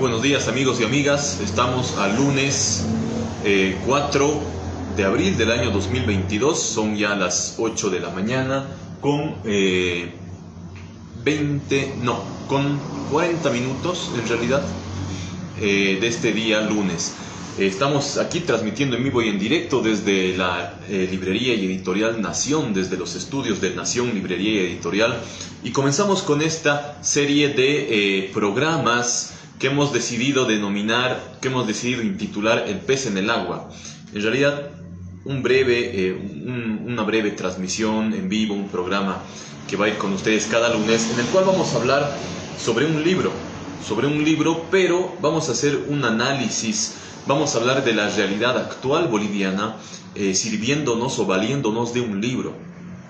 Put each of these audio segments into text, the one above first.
buenos días amigos y amigas, estamos al lunes 4 de abril del año 2022, son ya las 8 de la mañana con 40 minutos en realidad de este día lunes. Estamos aquí transmitiendo en vivo y en directo desde la librería y editorial Nación, desde los estudios de Nación, Librería y Editorial, y comenzamos con esta serie de programas que hemos decidido intitular El pez en el agua. En realidad, una breve transmisión en vivo, un programa que va a ir con ustedes cada lunes, en el cual vamos a hablar sobre un libro, pero vamos a hacer un análisis. Vamos a hablar de la realidad actual boliviana, sirviéndonos o valiéndonos de un libro.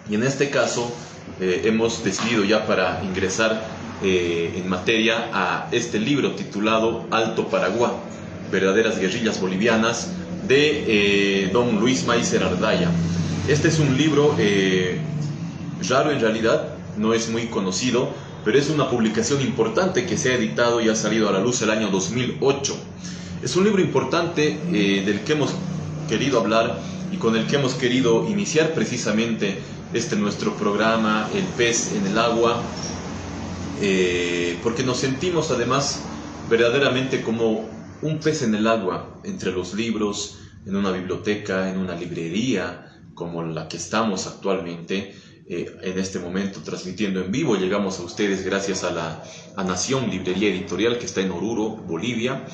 Y en este caso hemos decidido ya, para ingresar en materia, a este libro titulado Alto Paraguá, verdaderas guerrillas bolivianas, de don Luis Maizer Ardaya. Este es un libro raro en realidad, no es muy conocido, pero es una publicación importante que se ha editado y ha salido a la luz el año 2008. Es un libro importante del que hemos querido hablar y con el que hemos querido iniciar precisamente nuestro programa, El pez en el agua, porque nos sentimos además verdaderamente como un pez en el agua, entre los libros, en una biblioteca, en una librería como la que estamos actualmente. En este momento transmitiendo en vivo, llegamos a ustedes gracias a Nación, Librería Editorial, que está en Oruro, Bolivia,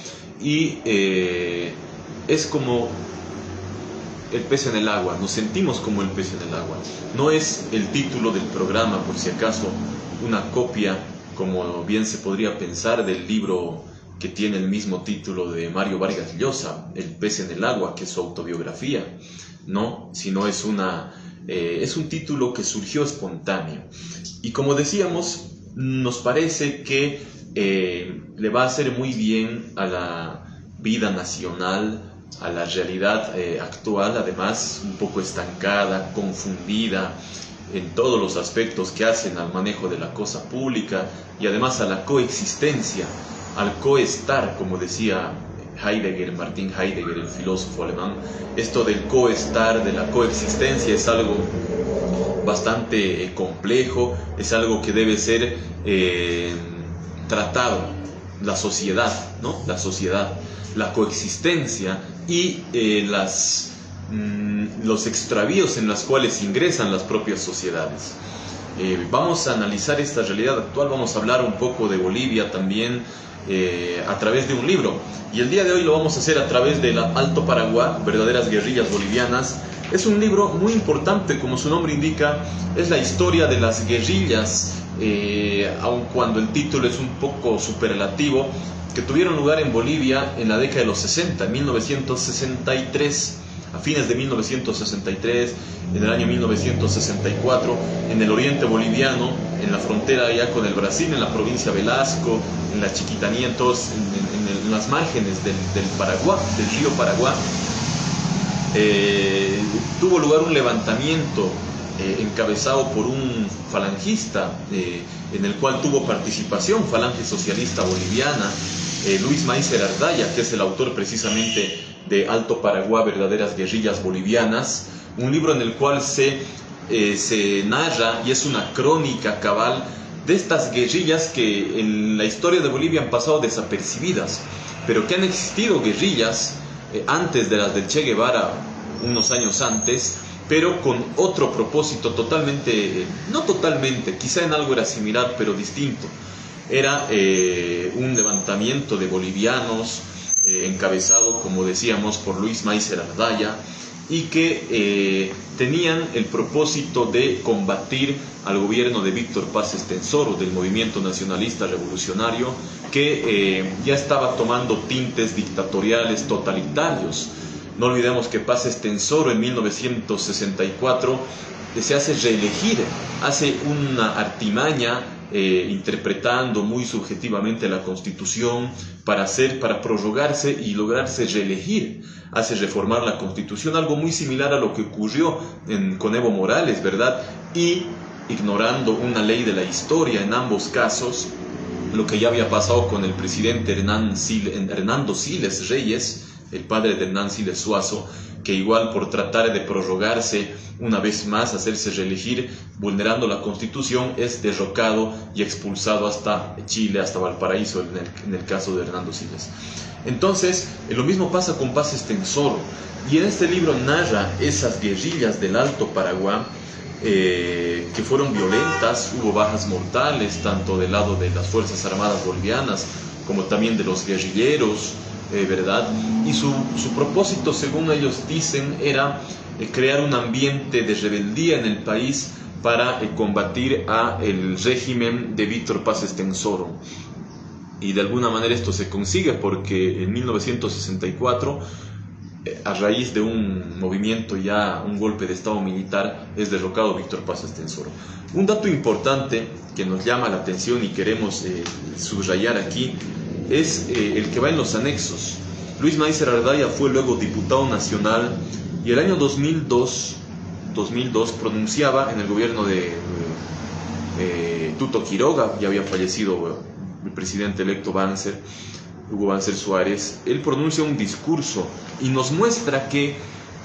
y es como el pez en el agua, nos sentimos como el pez en el agua. No es el título del programa, por si acaso, una copia, como bien se podría pensar, del libro que tiene el mismo título de Mario Vargas Llosa, El pez en el agua, que es su autobiografía, no, sino es un título que surgió espontáneo. Y como decíamos, nos parece que le va a hacer muy bien a la vida nacional, a la realidad actual, además un poco estancada, confundida en todos los aspectos que hacen al manejo de la cosa pública, y además a la coexistencia, al coestar, como decía Martin Heidegger, el filósofo alemán. Esto del coestar, de la coexistencia, es algo bastante complejo, es algo que debe ser tratado. La sociedad, ¿no? La coexistencia y los extravíos en los cuales ingresan las propias sociedades. Vamos a analizar esta realidad actual, vamos a hablar un poco de Bolivia también, a través de un libro, y el día de hoy lo vamos a hacer a través de Alto Paraguá, verdaderas guerrillas bolivianas. Es un libro muy importante, como su nombre indica, es la historia de las guerrillas, aun cuando el título es un poco superlativo, que tuvieron lugar en Bolivia en la década de los 60, en 1963, a fines de 1963, en el año 1964, en el oriente boliviano, en la frontera ya con el Brasil, en la provincia de Velasco, en la Chiquitanía, en las márgenes del Paraguá, del río Paraguá. Tuvo lugar un levantamiento encabezado por un falangista, en el cual tuvo participación Falange Socialista Boliviana, Luis Maizer Ardaya, que es el autor precisamente de Alto Paraguá, verdaderas guerrillas bolivianas, un libro en el cual se narra y es una crónica cabal de estas guerrillas que en la historia de Bolivia han pasado desapercibidas, pero que han existido guerrillas antes de las del Che Guevara, unos años antes, pero con otro propósito no totalmente, quizá en algo era similar, pero distinto. Era un levantamiento de bolivianos, encabezado, como decíamos, por Luis Maizer Ardaya, y que tenían el propósito de combatir al gobierno de Víctor Paz Estenssoro, del movimiento nacionalista revolucionario, que ya estaba tomando tintes dictatoriales, totalitarios. No olvidemos que Paz Estenssoro en 1964 se hace reelegir, hace una artimaña, interpretando muy subjetivamente la Constitución para prorrogarse y lograrse reelegir. Hace reformar la Constitución, algo muy similar a lo que ocurrió con Evo Morales, ¿verdad? Y ignorando una ley de la historia en ambos casos, lo que ya había pasado con el presidente Hernando Siles Reyes, el padre de Hernán Siles Suazo, que igual por tratar de prorrogarse una vez más, hacerse reelegir, vulnerando la Constitución, es derrocado y expulsado hasta Chile, hasta Valparaíso, en el caso de Hernando Siles. Entonces, lo mismo pasa con Paz Estenssoro, y en este libro narra esas guerrillas del Alto Paraguay, que fueron violentas, hubo bajas mortales, tanto del lado de las Fuerzas Armadas bolivianas, como también de los guerrilleros, ¿verdad? Y su propósito, según ellos dicen, era crear un ambiente de rebeldía en el país para combatir el régimen de Víctor Paz Estenssoro. Y de alguna manera esto se consigue porque en 1964, a raíz de un movimiento ya, un golpe de estado militar, es derrocado Víctor Paz Estenssoro. Un dato importante que nos llama la atención y queremos subrayar aquí es el que va en los anexos. Luis Maízer Ardaya fue luego diputado nacional y el año 2002 pronunciaba en el gobierno de Tuto Quiroga, ya había fallecido el presidente electo Hugo Banzer Suárez. Él pronuncia un discurso y nos muestra que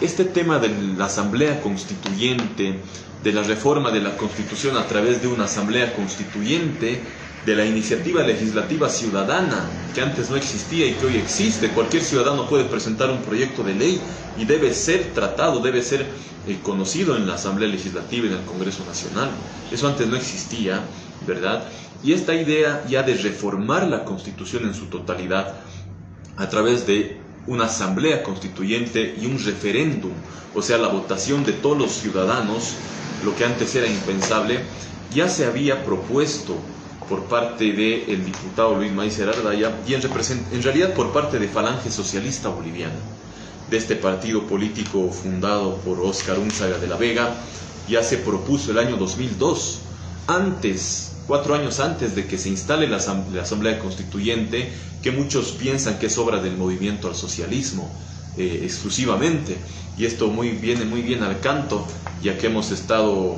este tema de la asamblea constituyente, de la reforma de la Constitución a través de una asamblea constituyente, de la iniciativa legislativa ciudadana, que antes no existía y que hoy existe. Cualquier ciudadano puede presentar un proyecto de ley y debe ser tratado, debe ser conocido en la Asamblea Legislativa y en el Congreso Nacional. Eso antes no existía, ¿verdad? Y esta idea ya de reformar la Constitución en su totalidad a través de una asamblea constituyente y un referéndum, o sea, la votación de todos los ciudadanos, lo que antes era impensable, ya se había propuesto por parte del diputado Luis Maízer Ardaya y en realidad por parte de Falange Socialista Boliviana, de este partido político fundado por Óscar Únzaga de la Vega. Ya se propuso el año 2002, 4 años antes de que se instale la Asamblea Constituyente, que muchos piensan que es obra del movimiento al socialismo exclusivamente, y esto viene muy bien al canto, ya que hemos estado,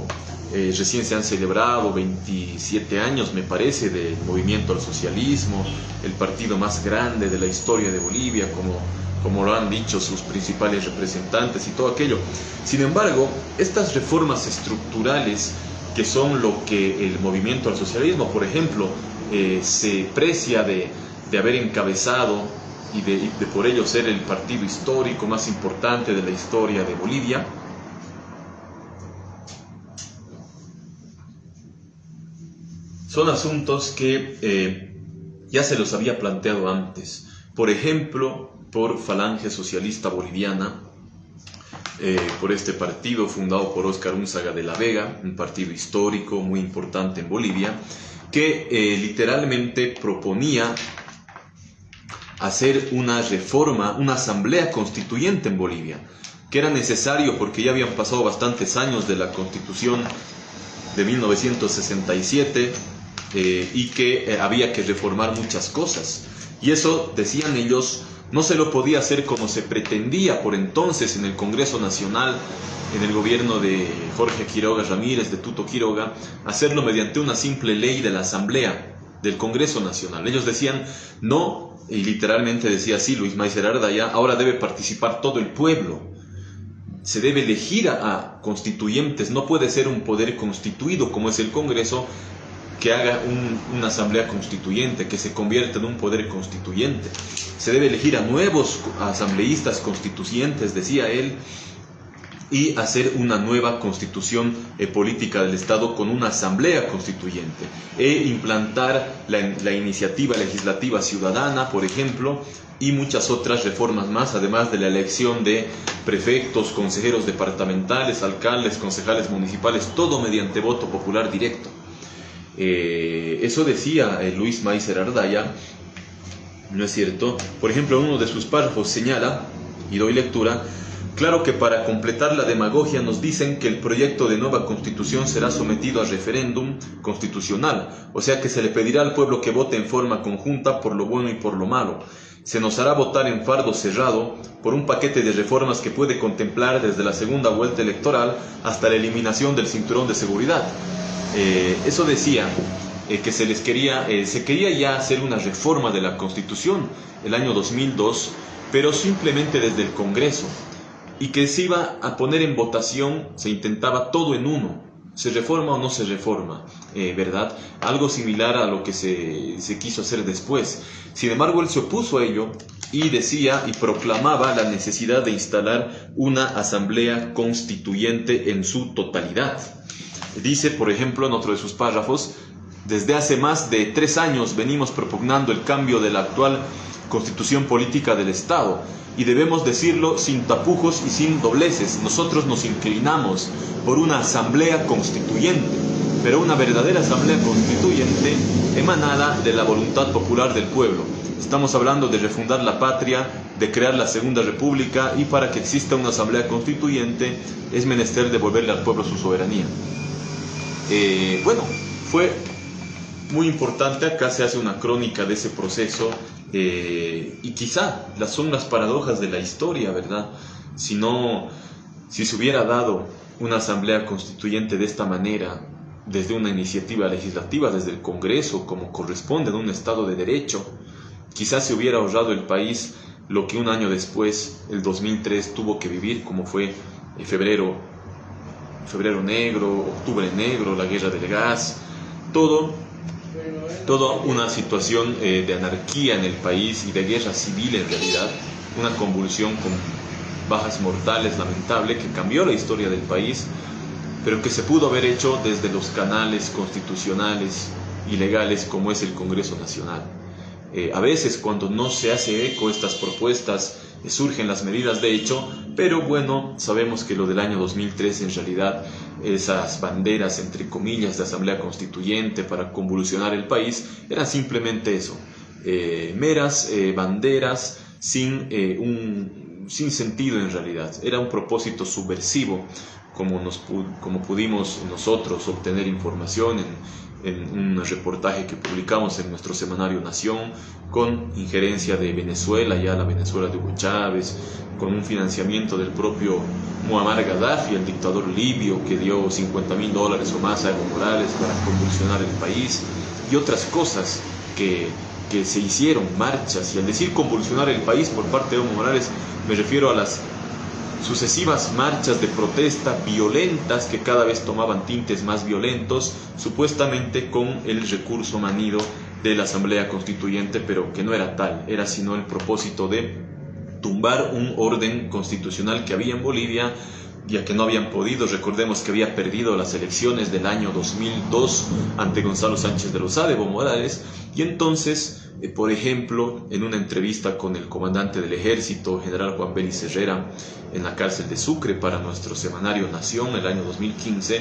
recién se han celebrado 27 años, me parece, del movimiento al socialismo, el partido más grande de la historia de Bolivia, como lo han dicho sus principales representantes y todo aquello. Sin embargo, estas reformas estructurales, que son lo que el movimiento al socialismo, por ejemplo, se precia de haber encabezado y de por ello ser el partido histórico más importante de la historia de Bolivia, son asuntos que ya se los había planteado antes. Por ejemplo, por Falange Socialista Boliviana, por este partido fundado por Óscar Únzaga de la Vega, un partido histórico muy importante en Bolivia, que literalmente proponía hacer una reforma, una asamblea constituyente en Bolivia, que era necesario porque ya habían pasado bastantes años de la Constitución de 1967 y que había que reformar muchas cosas. Y eso, decían ellos, no se lo podía hacer como se pretendía por entonces en el Congreso Nacional, en el gobierno de Jorge Quiroga Ramírez, de Tuto Quiroga, hacerlo mediante una simple ley de la Asamblea del Congreso Nacional. Ellos decían no, y literalmente decía así Luis Maízer Ardaya: ahora debe participar todo el pueblo, se debe elegir a constituyentes, no puede ser un poder constituido como es el Congreso, que haga una asamblea constituyente, que se convierta en un poder constituyente. Se debe elegir a nuevos asambleístas constituyentes, decía él, y hacer una nueva constitución política del Estado con una asamblea constituyente, e implantar la iniciativa legislativa ciudadana, por ejemplo, y muchas otras reformas más, además de la elección de prefectos, consejeros departamentales, alcaldes, concejales municipales, todo mediante voto popular directo. Eso decía Luis Maízer Ardaya, ¿no es cierto? Por ejemplo, uno de sus párrafos señala, y doy lectura: claro que para completar la demagogia nos dicen que el proyecto de nueva constitución será sometido a referéndum constitucional, o sea que se le pedirá al pueblo que vote en forma conjunta por lo bueno y por lo malo. Se nos hará votar en fardo cerrado por un paquete de reformas que puede contemplar desde la segunda vuelta electoral hasta la eliminación del cinturón de seguridad. Eso decía. que se quería ya hacer una reforma de la Constitución el año 2002, pero simplemente desde el Congreso, y que se iba a poner en votación, se intentaba todo en uno, se reforma o no se reforma, ¿verdad? Algo similar a lo que se quiso hacer después. Sin embargo, él se opuso a ello y decía y proclamaba la necesidad de instalar una asamblea constituyente en su totalidad. Dice, por ejemplo, en otro de sus párrafos: desde hace más de 3 años venimos propugnando el cambio de la actual constitución política del Estado, y debemos decirlo sin tapujos y sin dobleces. Nosotros nos inclinamos por una asamblea constituyente, pero una verdadera asamblea constituyente emanada de la voluntad popular del pueblo. Estamos hablando de refundar la patria, de crear la Segunda República, y para que exista una asamblea constituyente es menester devolverle al pueblo su soberanía. Bueno, fue muy importante. Acá se hace una crónica de ese proceso, y quizá son las paradojas de la historia, ¿verdad? Si se hubiera dado una asamblea constituyente de esta manera, desde una iniciativa legislativa, desde el Congreso, como corresponde en un Estado de Derecho, quizás se hubiera ahorrado el país lo que un año después, el 2003, tuvo que vivir, como fue febrero negro, octubre negro, la guerra del gas, toda una situación de anarquía en el país y de guerra civil, en realidad, una convulsión con bajas mortales lamentable que cambió la historia del país, pero que se pudo haber hecho desde los canales constitucionales y legales como es el Congreso Nacional. A veces, cuando no se hace eco estas propuestas, surgen las medidas de hecho, pero bueno, sabemos que lo del año 2003, en realidad, esas banderas, entre comillas, de Asamblea Constituyente para convulsionar el país, eran simplemente eso, meras banderas sin sentido en realidad. Era un propósito subversivo, como pudimos nosotros obtener información en un reportaje que publicamos en nuestro semanario Nación, con injerencia de Venezuela, ya la Venezuela de Hugo Chávez, con un financiamiento del propio Muammar Gaddafi, el dictador libio, que dio $50,000 o más a Evo Morales para convulsionar el país, y otras cosas que se hicieron, marchas. Y al decir convulsionar el país por parte de Evo Morales, me refiero a las sucesivas marchas de protesta violentas que cada vez tomaban tintes más violentos, supuestamente con el recurso manido de la Asamblea Constituyente, pero que no era tal, era sino el propósito de tumbar un orden constitucional que había en Bolivia, ya que no habían podido. Recordemos que había perdido las elecciones del año 2002 ante Gonzalo Sánchez de Lozada, Evo Morales, y entonces, por ejemplo, en una entrevista con el comandante del ejército, general Juan Belis Herrera, en la cárcel de Sucre para nuestro semanario Nación el año 2015,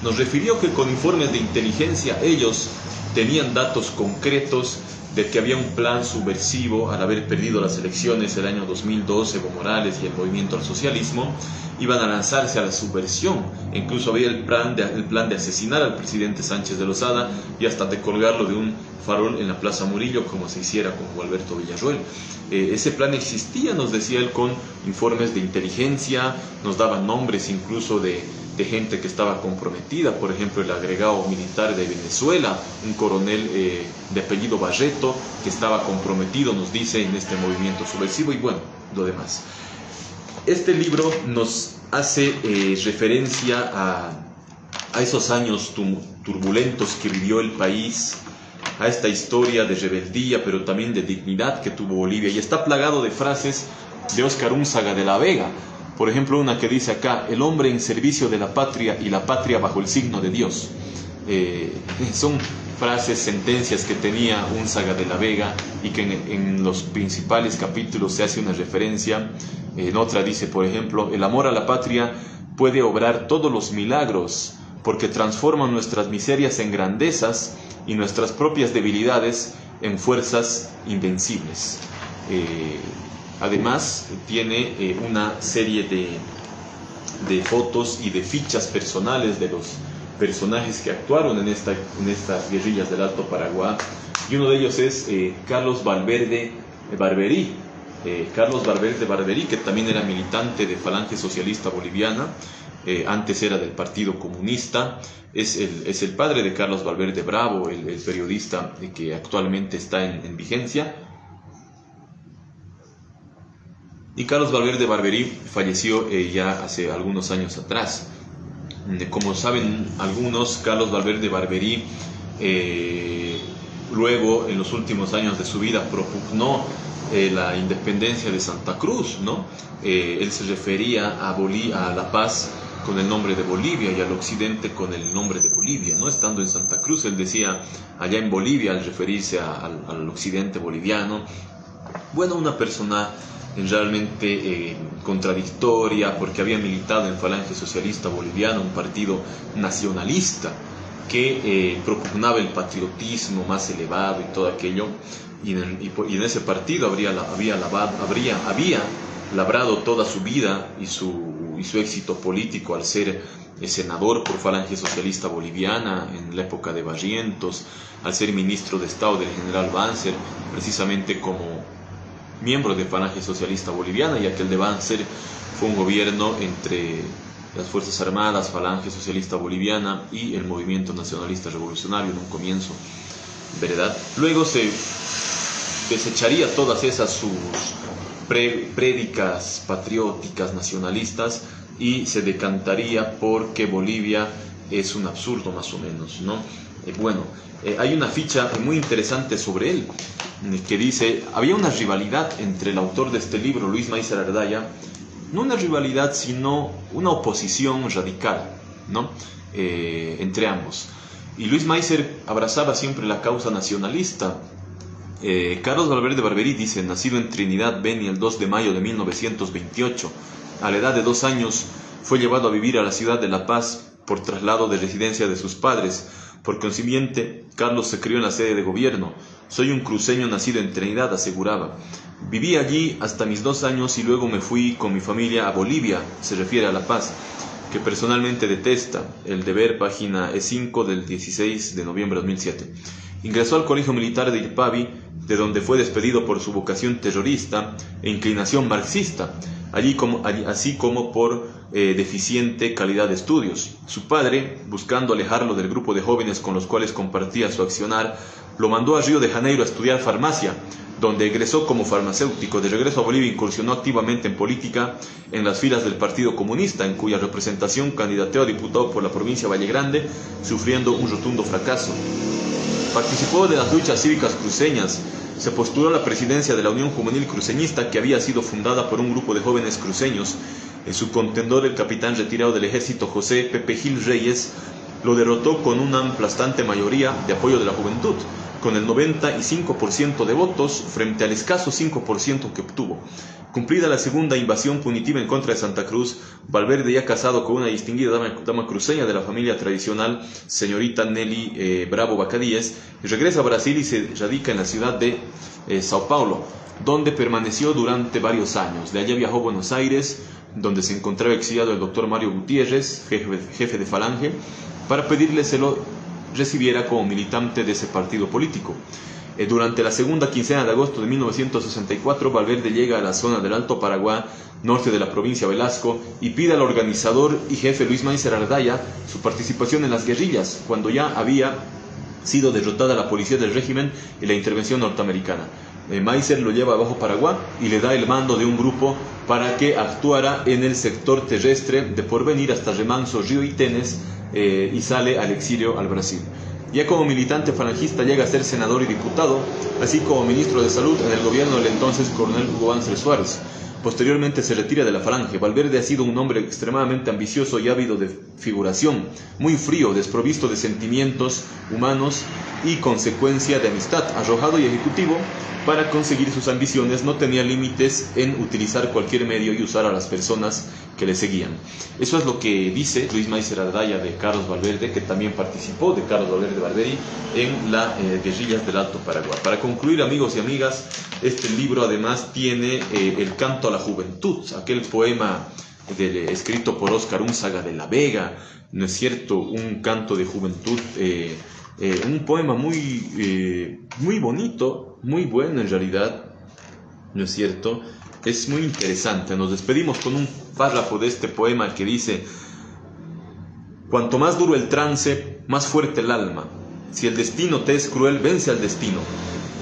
nos refirió que con informes de inteligencia ellos tenían datos concretos de que había un plan subversivo. Al haber perdido las elecciones el año 2012, Evo Morales y el movimiento al socialismo iban a lanzarse a la subversión. Incluso había el plan de asesinar al presidente Sánchez de Lozada y hasta de colgarlo de un farol en la Plaza Murillo, como se hiciera con Gualberto Villarroel. Ese plan existía, nos decía él, con informes de inteligencia, nos daban nombres incluso de gente que estaba comprometida, por ejemplo el agregado militar de Venezuela, un coronel de apellido Barreto, que estaba comprometido, nos dice, en este movimiento subversivo, y bueno, lo demás. Este libro nos hace referencia a esos años turbulentos que vivió el país, a esta historia de rebeldía, pero también de dignidad que tuvo Bolivia, y está plagado de frases de Óscar Únzaga de la Vega. Por ejemplo, una que dice acá: el hombre en servicio de la patria y la patria bajo el signo de Dios. Son frases, sentencias que tenía Únzaga de la Vega y que en los principales capítulos se hace una referencia. En otra dice, por ejemplo: el amor a la patria puede obrar todos los milagros, porque transforma nuestras miserias en grandezas y nuestras propias debilidades en fuerzas invencibles. Además, tiene una serie de fotos y de fichas personales de los personajes que actuaron en estas guerrillas del Alto Paraguay, y uno de ellos es Carlos Valverde Barberí. Carlos Valverde Barberí, que también era militante de Falange Socialista Boliviana, antes era del Partido Comunista, es el padre de Carlos Valverde Bravo, el periodista que actualmente está en vigencia. Y Carlos Valverde Barberí falleció ya hace algunos años atrás. Como saben algunos, Carlos Valverde Barberí luego, en los últimos años de su vida, propugnó la independencia de Santa Cruz, ¿no? Él se refería a La Paz con el nombre de Bolivia y al occidente con el nombre de Bolivia, ¿no? Estando en Santa Cruz, él decía allá en Bolivia al referirse al occidente boliviano. Bueno, una persona realmente contradictoria, porque había militado en Falange Socialista Boliviana, un partido nacionalista que propugnaba el patriotismo más elevado y todo aquello, y en ese partido había labrado toda su vida y su éxito político al ser senador por Falange Socialista Boliviana en la época de Barrientos, al ser ministro de Estado del general Banzer, precisamente como miembro de Falange Socialista Boliviana, ya que el de Banzer fue un gobierno entre las Fuerzas Armadas, Falange Socialista Boliviana y el Movimiento Nacionalista Revolucionario en un comienzo, ¿verdad? Luego se desecharía todas esas sus prédicas patrióticas, nacionalistas, y se decantaría porque Bolivia es un absurdo más o menos, ¿no? Hay una ficha muy interesante sobre él, que dice, había una rivalidad entre el autor de este libro, Luis Maizer Ardaya, no una rivalidad, sino una oposición radical, ¿no? Entre ambos. Y Luis Maizer abrazaba siempre la causa nacionalista. Carlos Valverde Barberí dice, nacido en Trinidad Beni el 2 de mayo de 1928, a la edad de 2 años fue llevado a vivir a la ciudad de La Paz por traslado de residencia de sus padres. Por consiguiente, Carlos se crió en la sede de gobierno. Soy un cruceño nacido en Trinidad, aseguraba. Viví allí hasta mis 2 años y luego me fui con mi familia a Bolivia, se refiere a La Paz, que personalmente detesta. El Deber, página E5 del 16 de noviembre de 2007. Ingresó al Colegio Militar de Irpavi, de donde fue despedido por su vocación terrorista e inclinación marxista, así como por deficiente calidad de estudios. Su padre, buscando alejarlo del grupo de jóvenes con los cuales compartía su accionar, lo mandó a Río de Janeiro a estudiar farmacia, donde egresó como farmacéutico. De regreso a Bolivia incursionó activamente en política en las filas del Partido Comunista, en cuya representación candidateó a diputado por la provincia de Valle Grande, sufriendo un rotundo fracaso. Participó de las luchas cívicas cruceñas. Se postuló a la presidencia de la Unión Juvenil Cruceñista, que había sido fundada por un grupo de jóvenes cruceños. En su contendor, el capitán retirado del ejército José Pepe Gil Reyes lo derrotó con una aplastante mayoría de apoyo de la juventud, con el 95% de votos frente al escaso 5% que obtuvo. Cumplida la segunda invasión punitiva en contra de Santa Cruz, Valverde, ya casado con una distinguida dama cruceña de la familia tradicional, señorita Nelly Bravo Bacadíes, regresa a Brasil y se radica en la ciudad de Sao Paulo, donde permaneció durante varios años. De allá viajó a Buenos Aires, donde se encontraba exiliado el doctor Mario Gutiérrez, jefe de Falange, para pedirle se lo recibiera como militante de ese partido político. Durante la segunda quincena de agosto de 1964, Valverde llega a la zona del Alto Paraguay, norte de la provincia de Velasco, y pide al organizador y jefe Luis Maizer Ardaya su participación en las guerrillas, cuando ya había sido derrotada la policía del régimen y la intervención norteamericana. Maizer lo lleva a Bajo Paraguay y le da el mando de un grupo para que actuara en el sector terrestre de Porvenir hasta Remanso, Río y Tenes, y sale al exilio al Brasil. Ya como militante falangista llega a ser senador y diputado, así como ministro de Salud en el gobierno del entonces coronel Hugo Banzer Suárez. Posteriormente se retira de la Falange. Valverde ha sido un hombre extremadamente ambicioso y ávido de figuración, muy frío, desprovisto de sentimientos humanos y consecuencia de amistad, arrojado y ejecutivo. Para conseguir sus ambiciones no tenía límites en utilizar cualquier medio y usar a las personas que le seguían. Eso es lo que dice Luis Maizer Ardaya de Carlos Valverde, que también participó de Carlos Valverde Barberí en las guerrillas del Alto Paraguay. Para concluir, amigos y amigas, este libro además tiene El canto a la juventud, aquel poema escrito por Óscar Unzaga de la Vega, ¿no es cierto? Un canto de juventud, un poema muy bonito, muy bueno en realidad, ¿no es cierto? Es muy interesante. Nos despedimos con un párrafo de este poema que dice: Cuanto más duro el trance, más fuerte el alma. Si el destino te es cruel, vence al destino.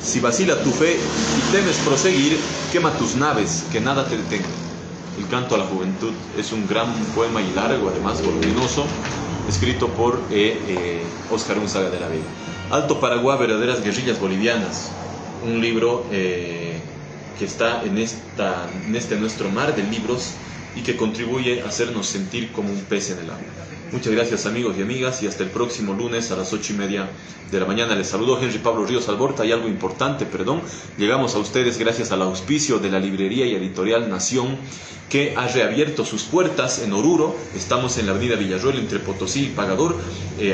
Si vacila tu fe y temes proseguir, quema tus naves, que nada te detenga. El canto a la juventud es un gran poema y largo, además voluminoso, escrito por Óscar Unzaga de la Vega. Alto Paraguay, verdaderas guerrillas bolivianas, un libro que está en este nuestro mar de libros y que contribuye a hacernos sentir como un pez en el agua. Muchas gracias, amigos y amigas, y hasta el próximo lunes a las 8:30 de la mañana. Les saludo Henry Pablo Ríos Alborta. Hay algo importante, llegamos a ustedes gracias al auspicio de la librería y editorial Nación, que ha reabierto sus puertas en Oruro. Estamos en la avenida Villarroel, entre Potosí y Pagador.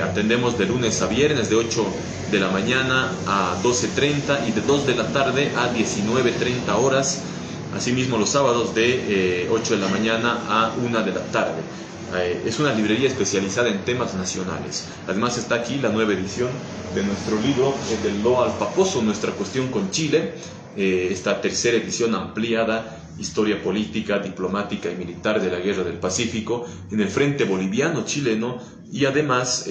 Atendemos de lunes a viernes de 8 de la mañana a 12:30 y de 2 de la tarde a 19:30 horas. Asimismo los sábados de 8 de la mañana a 1 de la tarde. Es una librería especializada en temas nacionales. Además está aquí la nueva edición de nuestro libro del Loa al Paposo, nuestra cuestión con Chile. Esta tercera edición ampliada, historia política, diplomática y militar de la Guerra del Pacífico en el frente boliviano-chileno, y además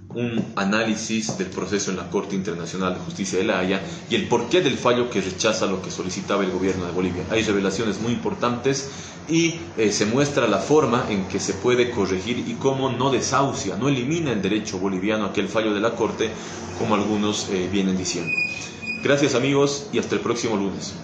un análisis del proceso en la Corte Internacional de Justicia de La Haya y el porqué del fallo que rechaza lo que solicitaba el gobierno de Bolivia. Hay revelaciones muy importantes y se muestra la forma en que se puede corregir y cómo no desahucia, no elimina el derecho boliviano aquel fallo de la Corte, como algunos vienen diciendo. Gracias, amigos, y hasta el próximo lunes.